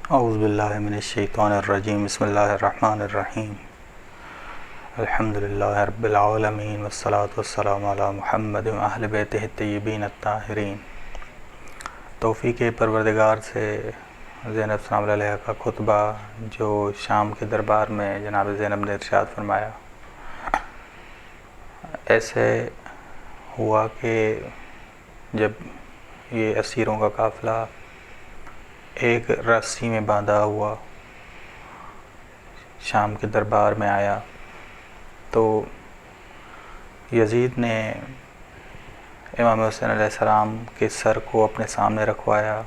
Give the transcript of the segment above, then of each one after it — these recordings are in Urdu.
اعوذ باللہ من الشیطان الرجیم بسم اللہ الرحمن الرحیم الحمد للہ رب العالمین والصلاة والسلام علی محمد و اہل بیتہ الطیبین الطاہرین۔ توفیق پروردگار سے زینب سلام اللہ علیہ کا خطبہ جو شام کے دربار میں جناب زینب نے ارشاد فرمایا، ایسے ہوا کہ جب یہ اسیروں کا قافلہ ایک رسی میں باندھا ہوا شام کے دربار میں آیا تو یزید نے امام حسین علیہ السلام کے سر کو اپنے سامنے رکھوایا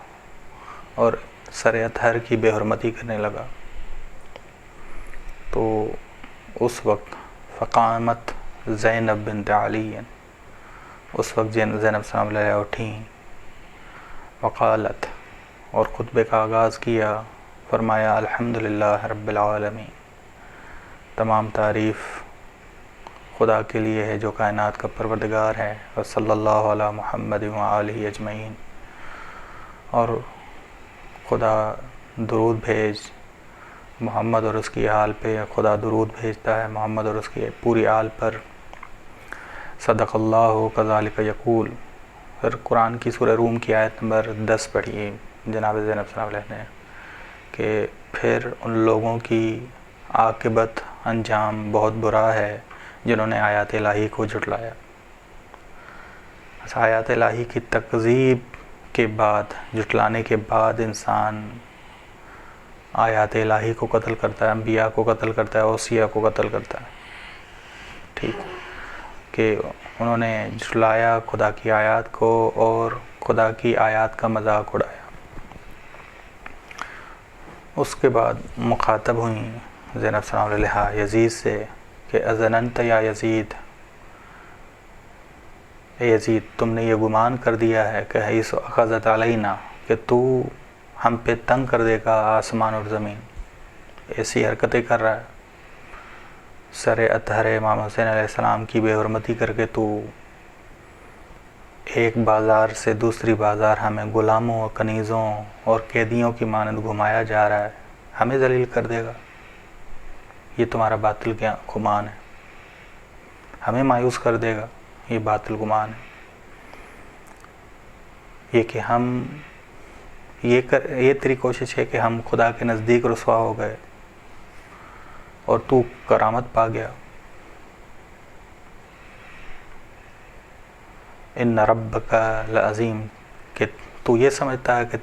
اور سر اطہر کی بے حرمتی کرنے لگا۔ تو اس وقت فقامت زینب بنت علی، اس وقت زینب سلام اللہ علیہ اٹھیں، وقالت، اور خطبے کا آغاز کیا، فرمایا الحمدللہ رب العالمین، تمام تعریف خدا کے لیے ہے جو کائنات کا پروردگار ہے، اور صلی اللہ علی محمد و آلہ اجمعین، اور خدا درود بھیج محمد اور اس کی آل پہ، خدا درود بھیجتا ہے محمد اور اس کی پوری آل پر، صدق اللہ کذالک یقول۔ پھر قرآن کی سورہ روم کی آیت نمبر 10 پڑھی جناب زینب صلی اللہ علیہ نے کہ پھر ان لوگوں کی عاقبت انجام بہت برا ہے جنہوں نے آیات الہی کو جھٹلایا۔ آیات الہی کی تکذیب کے بعد، جھٹلانے کے بعد انسان آیات الہی کو قتل کرتا ہے، انبیاء کو قتل کرتا ہے، اوصیاء کو قتل کرتا ہے، ٹھیک، کہ انہوں نے جھٹلایا خدا کی آیات کو اور خدا کی آیات کا مذاق اڑایا۔ اس کے بعد مخاطب ہوئیں زینب سلام علیہ یزید سے کہ اذننت یا یزید، اے یزید تم نے یہ گمان کر دیا ہے کہ حیث اخذت علینا، کہ تو ہم پہ تنگ کر دے گا آسمان اور زمین، ایسی حرکتیں کر رہا ہے، سر اطہر امام حسین علیہ السلام کی بے حرمتی کر کے تو ایک بازار سے دوسری بازار ہمیں غلاموں اور کنیزوں اور قیدیوں کی مانند گھمایا جا رہا ہے، ہمیں ذلیل کر دے گا، یہ تمہارا باطل کیا گمان ہے، ہمیں مایوس کر دے گا، یہ باطل گمان ہے، یہ کہ ہم یہ تیری کوشش ہے کہ ہم خدا کے نزدیک رسوا ہو گئے اور تو کرامت پا گیا۔ ان ربک لعظیم، کہ تو یہ سمجھتا ہے کہ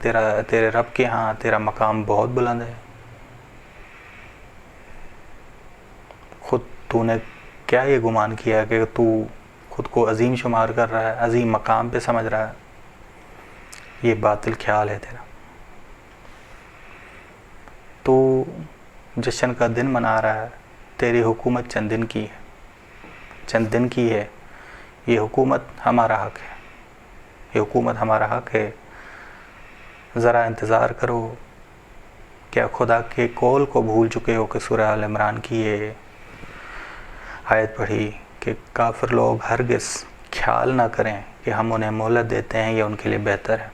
تیرے رب کے ہاں تیرا مقام بہت بلند ہے، خود تو نے کیا یہ گمان کیا کہ تو خود کو عظیم شمار کر رہا ہے، عظیم مقام پہ سمجھ رہا ہے، یہ باطل خیال ہے تیرا۔ تو جشن کا دن منا رہا ہے، تیری حکومت چند دن کی ہے، چند دن کی ہے، یہ حکومت ہمارا حق ہے، یہ حکومت ہمارا حق ہے، ذرا انتظار کرو۔ کیا خدا کے قول کو بھول چکے ہو کہ سورہ آل عمران کی یہ آیت پڑھی کہ کافر لوگ ہرگز خیال نہ کریں کہ ہم انہیں مہلت دیتے ہیں یا ان کے لیے بہتر ہے،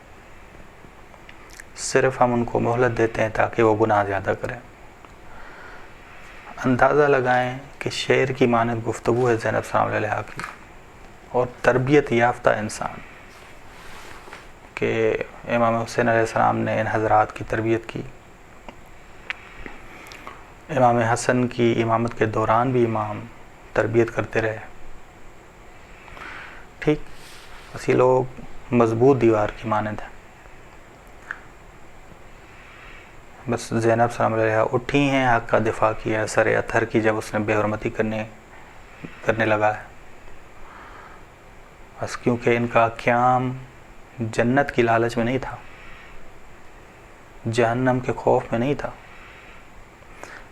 صرف ہم ان کو مہلت دیتے ہیں تاکہ وہ گناہ زیادہ کریں۔ اندازہ لگائیں کہ شعر کی مانند گفتگو ہے زینب سلام علیہ کی، اور تربیت یافتہ انسان، کہ امام حسین علیہ السلام نے ان حضرات کی تربیت کی۔ امام حسن کی امامت کے دوران بھی امام تربیت کرتے رہے، ٹھیک، بس یہ لوگ مضبوط دیوار کی مانند ہیں۔ بس زینب سلام علیہ اٹھی ہیں، حق کا دفاع کیا سر اطہر کی جب اس نے بے حرمتی کرنے لگا ہے، بس کیونکہ ان کا قیام جنت کی لالچ میں نہیں تھا، جہنم کے خوف میں نہیں تھا،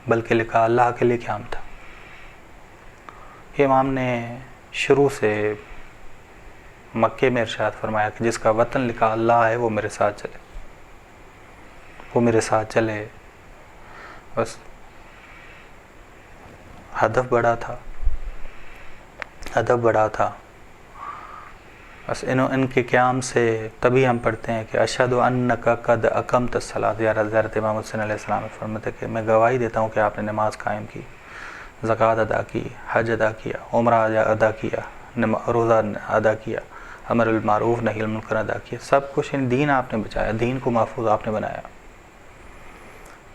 بلکہ لکھا اللہ کے لیے قیام تھا۔ امام نے شروع سے مکے میں ارشاد فرمایا کہ جس کا وطن لکھا اللہ ہے وہ میرے ساتھ چلے، وہ میرے ساتھ چلے، بس ہدف بڑا تھا، بس ان کے قیام سے تبھی ہم پڑھتے ہیں کہ اشہد انک قد اقمت الصلاۃ. حضرت امام حسین علیہ السلام فرماتے کہ میں گواہی دیتا ہوں کہ آپ نے نماز قائم کی، زکوٰۃ ادا کی، حج ادا کیا، عمرہ ادا کیا، روزہ ادا کیا، امر بالمعروف نہی عن المنکر ادا کیا. سب کچھ ان دین آپ نے بچایا، دین کو محفوظ آپ نے بنایا.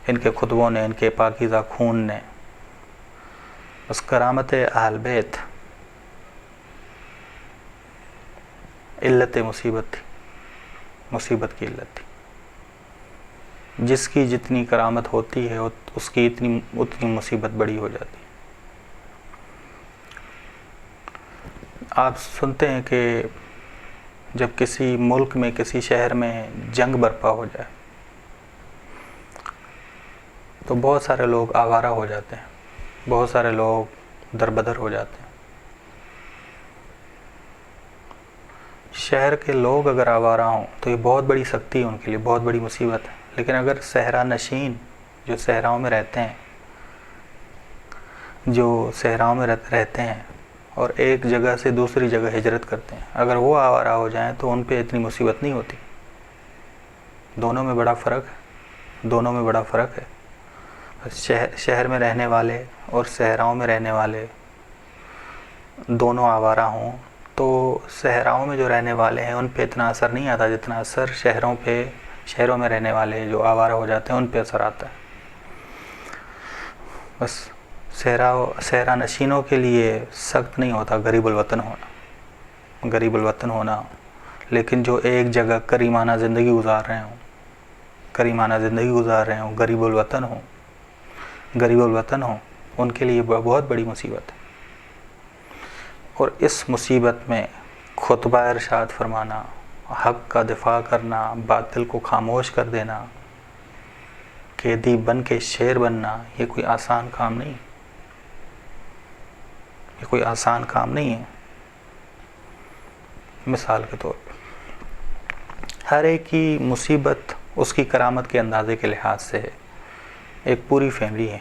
ان کے خطبوں نے، ان کے پاکیزہ خون نے. بس کرامت اہل بیت علت مصیبت تھی، مصیبت کی علت تھی. جس کی جتنی کرامت ہوتی ہے اس کی اتنی مصیبت بڑی ہو جاتی ہے. آپ سنتے ہیں کہ جب کسی ملک میں، کسی شہر میں جنگ برپا ہو جائے تو بہت سارے لوگ آوارہ ہو جاتے ہیں، بہت سارے لوگ دربدر ہو جاتے ہیں. شہر کے لوگ اگر آوارہ ہوں تو یہ بہت بڑی سختی ہے ان کے لیے، بہت بڑی مصیبت ہے. لیکن اگر صحرا نشین جو صحراؤں میں رہتے ہیں، جو صحراؤں میں رہتے ہیں اور ایک جگہ سے دوسری جگہ ہجرت کرتے ہیں، اگر وہ آوارہ ہو جائیں تو ان پہ اتنی مصیبت نہیں ہوتی. دونوں میں بڑا فرق ہے، دونوں میں بڑا فرق ہے. شہر میں رہنے والے اور صحراؤں میں رہنے والے دونوں آوارہ ہوں تو صحراؤں میں جو رہنے والے ہیں ان پہ اتنا اثر نہیں آتا جتنا اثر شہروں میں رہنے والے جو آوارہ ہو جاتے ہیں ان پہ اثر آتا ہے. بس صحرا نشینوں کے لیے سخت نہیں ہوتا غریب الوطن ہونا، لیکن جو ایک جگہ کریمانہ زندگی گزار رہے ہوں، غریب الوطن ہوں، ان کے لیے بہت بڑی مصیبت ہے. اور اس مصیبت میں خطبہ ارشاد فرمانا، حق کا دفاع کرنا، باطل کو خاموش کر دینا، قیدی بن کے شیر بننا، یہ کوئی آسان کام نہیں، یہ کوئی آسان کام نہیں ہے. مثال کے طور پر ہر ایک کی مصیبت اس کی کرامت کے اندازے کے لحاظ سے ہے. ایک پوری فیملی ہے،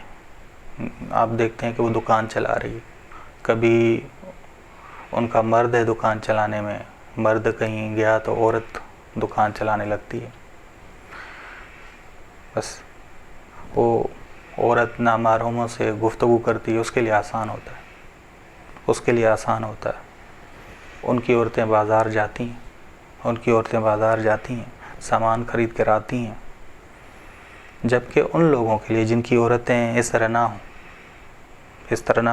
آپ دیکھتے ہیں کہ وہ دکان چلا رہی ہے، کبھی ان کا مرد ہے دکان چلانے میں، مرد کہیں گیا تو عورت دکان چلانے لگتی ہے. بس وہ عورت نامحرموں سے گفتگو کرتی ہے، اس کے لیے آسان ہوتا ہے. ان کی عورتیں بازار جاتی ہیں، سامان خرید کر آتی ہیں. جبکہ ان لوگوں کے لیے جن کی عورتیں اس طرح نہ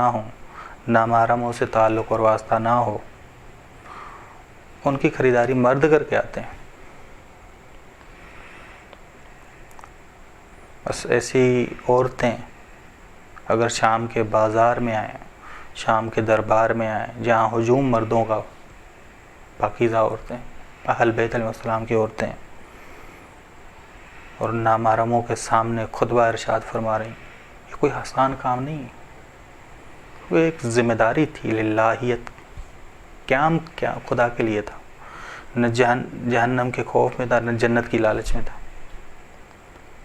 ہوں، نامحرموں سے تعلق اور واسطہ نہ ہو، ان کی خریداری مرد کر کے آتے ہیں. بس ایسی عورتیں اگر شام کے بازار میں آئیں، شام کے دربار میں آئیں جہاں ہجوم مردوں کا، پاکیزہ عورتیں، اہل بیت علیہ السلام کی عورتیں، اور نامحرموں کے سامنے خطبہ ارشاد فرما رہی ہیں، یہ کوئی آسان کام نہیں ہے. وہ ایک ذمہ داری تھی، للہیت، قیام کیا خدا کے لیے تھا، نہ جہنم کے خوف میں تھا، نہ جنت کی لالچ میں تھا.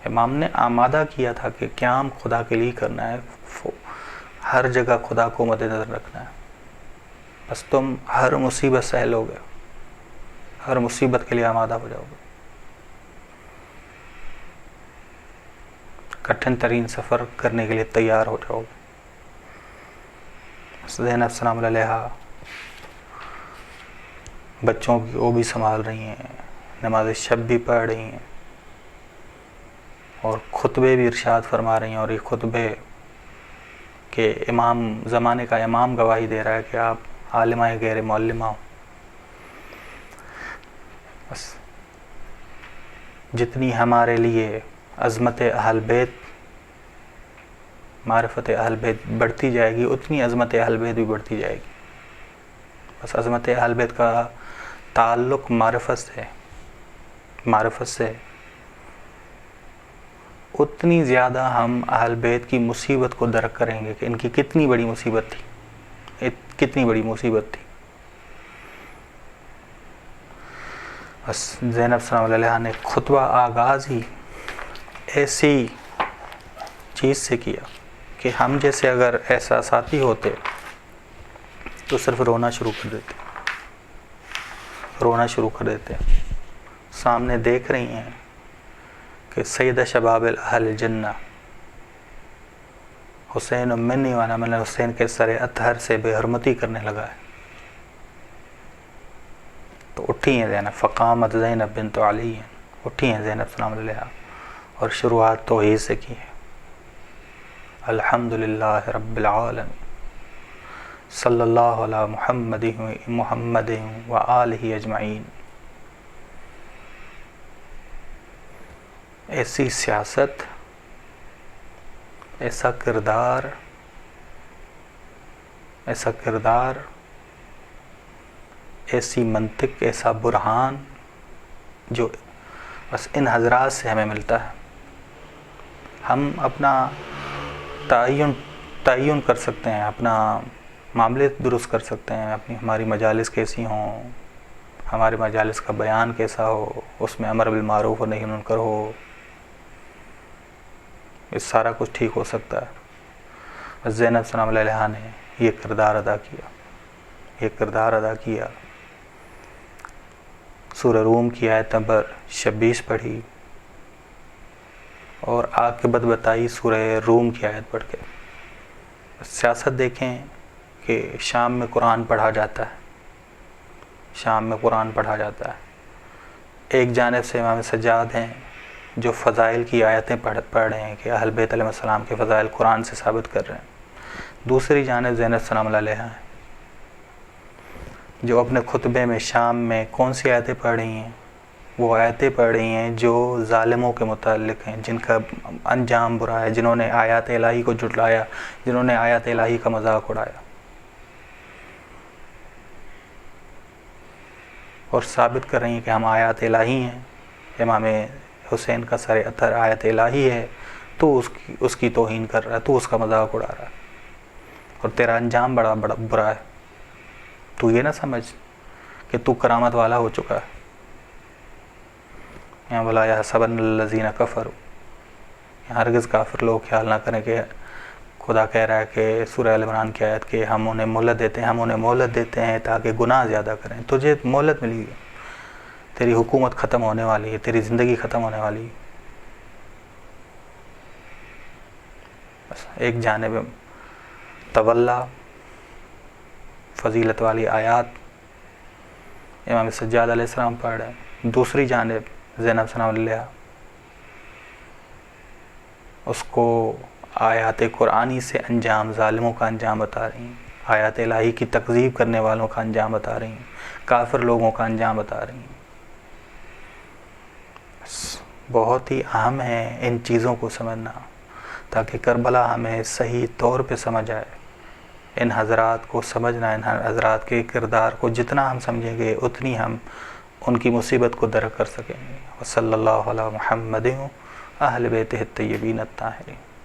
امام نے آمادہ کیا تھا کہ قیام خدا کے لیے کرنا ہے، ہر جگہ خدا کو مد نظر رکھنا ہے. بس تم ہر مصیبت سہ لو گے، ہر مصیبت کے لیے آمادہ ہو جاؤ گے. کٹھن ترین سفر کرنے کے لیے تیار ہو جاؤ گے. زینب السلام علیہ بچوں کی وہ بھی سنبھال رہی ہیں، نماز شب بھی پڑھ رہی ہیں، اور خطبے بھی ارشاد فرما رہی ہیں. اور یہ خطبے کہ زمانے کا امام گواہی دے رہا ہے کہ آپ عالمہ غیر معلمہ ہو. بس جتنی ہمارے لیے عظمت اہل بیت، معرفت اہل بیت بڑھتی جائے گی، اتنی عظمت اہل بیت بھی بڑھتی جائے گی. بس عظمت اہل بیت کا تعلق معرفت سے اتنی زیادہ ہم اہل بیت کی مصیبت کو درک کریں گے کہ ان کی کتنی بڑی مصیبت تھی. بس زینب صلی اللہ علیہ نے خطبہ آغاز ہی ایسی چیز سے کیا کہ ہم جیسے اگر احساساتی ہوتے تو صرف رونا شروع کر دیتے. رونا شروع کر دیتے ہیں. سامنے دیکھ رہی ہیں کہ سید شباب اہل الجنہ حسین منی وانا من حسین کے سر اطہر سے بے حرمتی کرنے لگا ہے. تو اٹھی ہیں زینب، فقامت زینب بنت علی، اٹھی ہیں زینب سلام علیہ اور شروعات توحید سے کی ہے. الحمدللہ رب العالمین صلی اللہ علی محمد و آلہ اجمعین. ایسی سیاست، ایسا کردار، ایسی منطق، ایسا برہان جو بس ان حضرات سے ہمیں ملتا ہے. ہم اپنا تعین کر سکتے ہیں، اپنا معاملے درست کر سکتے ہیں، ہماری مجالس کیسی ہوں، ہمارے مجالس کا بیان کیسا ہو، اس میں امر بالمعروف و نہی منکر ہو، یہ سارا کچھ ٹھیک ہو سکتا ہے. بس زینب سلام علیہ نے یہ کردار ادا کیا. سورہ روم کی آیت نمبر 26 پڑھی اور عاقبت بتائی سورہ روم کی آیت پڑھ کے. سیاست دیکھیں کہ شام میں قرآن پڑھا جاتا ہے. ایک جانب سے امام سجاد ہیں جو فضائل کی آیتیں پڑھ رہے ہیں کہ اہل بیت علیہ السلام کے فضائل قرآن سے ثابت کر رہے ہیں. دوسری جانب زینب سلام علیہ ہیں جو اپنے خطبے میں شام میں کون سی آیتیں پڑھ رہی ہیں؟ وہ آیتیں پڑھ رہی ہیں جو ظالموں کے متعلق ہیں، جن کا انجام برا ہے، جنہوں نے آیات الہی کو جھٹلایا، جنہوں نے آیات الہی کا مذاق اڑایا. اور ثابت کر رہی ہیں کہ ہم آیات الہی ہیں، امام حسین کا سر اطہر آیت الہی ہے، تو اس کی توہین کر رہا ہے، تو اس کا مذاق اڑا رہا ہے اور تیرا انجام بڑا برا ہے. تو یہ نہ سمجھ کہ تو کرامت والا ہو چکا ہے. یہاں بولا یحسبن الذین کفروا، ہرگز کافر لوگ خیال نہ کریں کہ خدا کہہ رہا ہے کہ سورہ ال عمران کی آیت کہ ہم انہیں مہلت دیتے ہیں تاکہ گناہ زیادہ کریں. تجھے مہلت ملی ہے، تیری حکومت ختم ہونے والی ہے، تیری زندگی ختم ہونے والی ہے. بس ایک جانب تولا فضیلت والی آیات امام سجاد علیہ السلام پڑھ رہے ہیں، دوسری جانب زینب سلام علیہ اس کو آیات قرآنی سے انجام، ظالموں کا انجام بتا رہی ہیں، آیات الہی کی تکذیب کرنے والوں کا انجام بتا رہی ہیں، کافر لوگوں کا انجام بتا رہی ہیں. بہت ہی اہم ہے ان چیزوں کو سمجھنا تاکہ کربلا ہمیں صحیح طور پہ سمجھ آئے. ان حضرات کو سمجھنا، ان حضرات کے کردار کو جتنا ہم سمجھیں گے اتنی ہم ان کی مصیبت کو درک کر سکیں گے. وصلی اللہ علی محمد اہل بیتہ الطیبین الطاہرین.